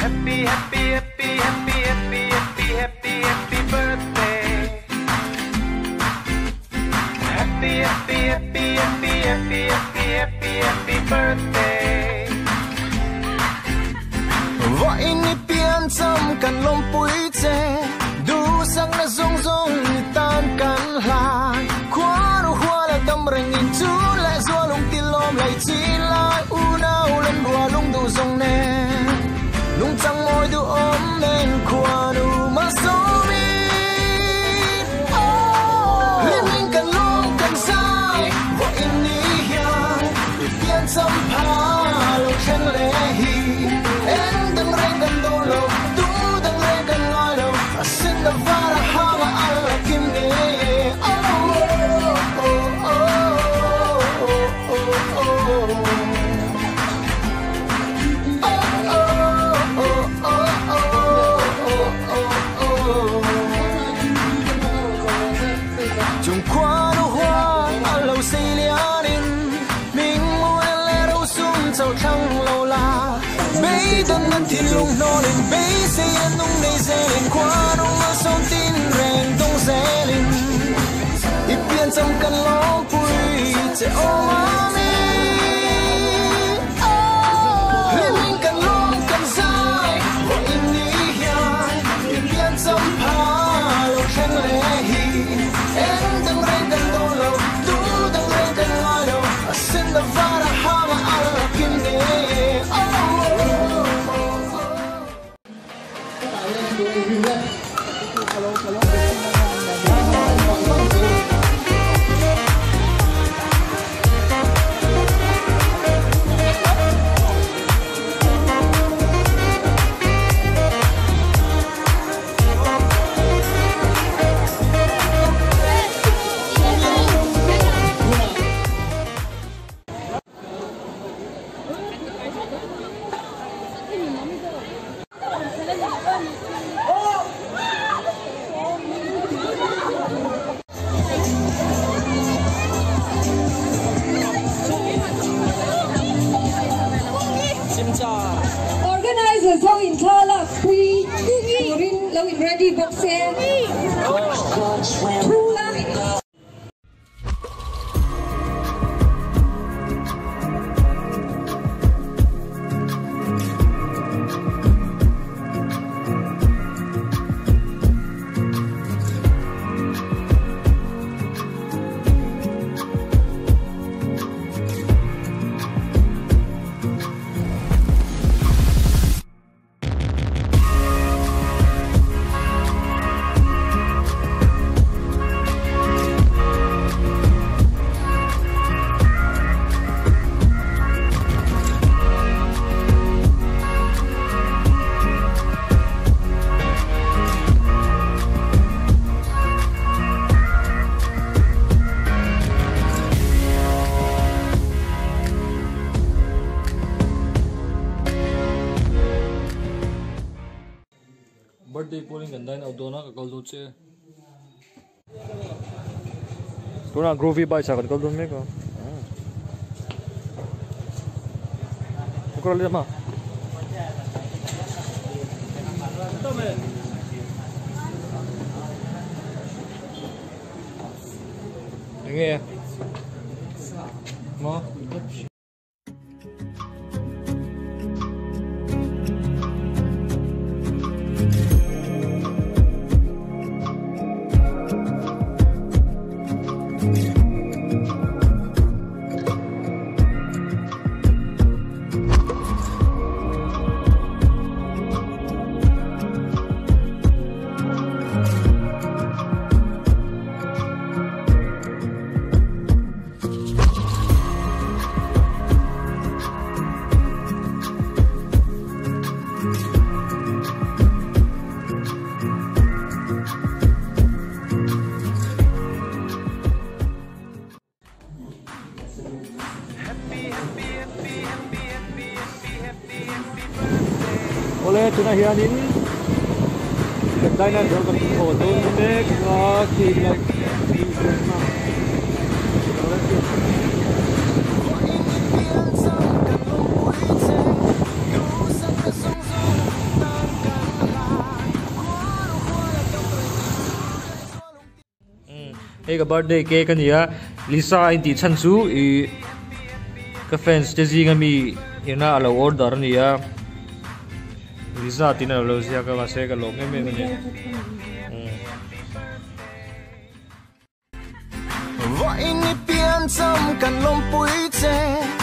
Happy, happy, happy, happy, happy, happy, happy, happy birthday. Happy, happy, happy, happy, happy, happy, happy, happy birthday. Và ini pian chăm kan lom pui che du sang na zong zong ni tan kan la khoa ru khoa la dam reng in chu la zo lung ti lom lai chi lai u na u len bua lung du zong ne lung chang moi du om men khoa nu ma so mi liên minh kan lom kan sai và ini hian pian chăm pa lo chen le hi the vara hama alla kimne oh oh oh oh oh chung qua no hoa allo sei lianin ming mo le ro sum chau thang lo la bây dan nan thiên lung no lên bây sei nung nei sei qua no sông tin rèn đông rẽ linh ít biên trong căn lỗ vui sẽ ôm ami liên minh căn lỗ căn dài và in đi hiền ít biên trong phá lỗ khen lệ hi em đang rèn căn đô lâu tu đang rèn căn ngôi đầu xin là vara hama alla kim ne Organizers how in Kala Kui Turin Low in ready box here. birthday polling ganda na udona ka kaldo che tuna groovy bike sa kan kaldo me ka ukra le ma to me nge mo oleh tuna hianin kedai nan dol kan ko don nek nga ki like cái birthday cake cái này Lisa anh tí chân chú cái fans thế gì ngay mi ina alo order này Lisa tin alo siya cái mà sẽ cái lồng em cái này vậy ni pian chăm cần lom pui che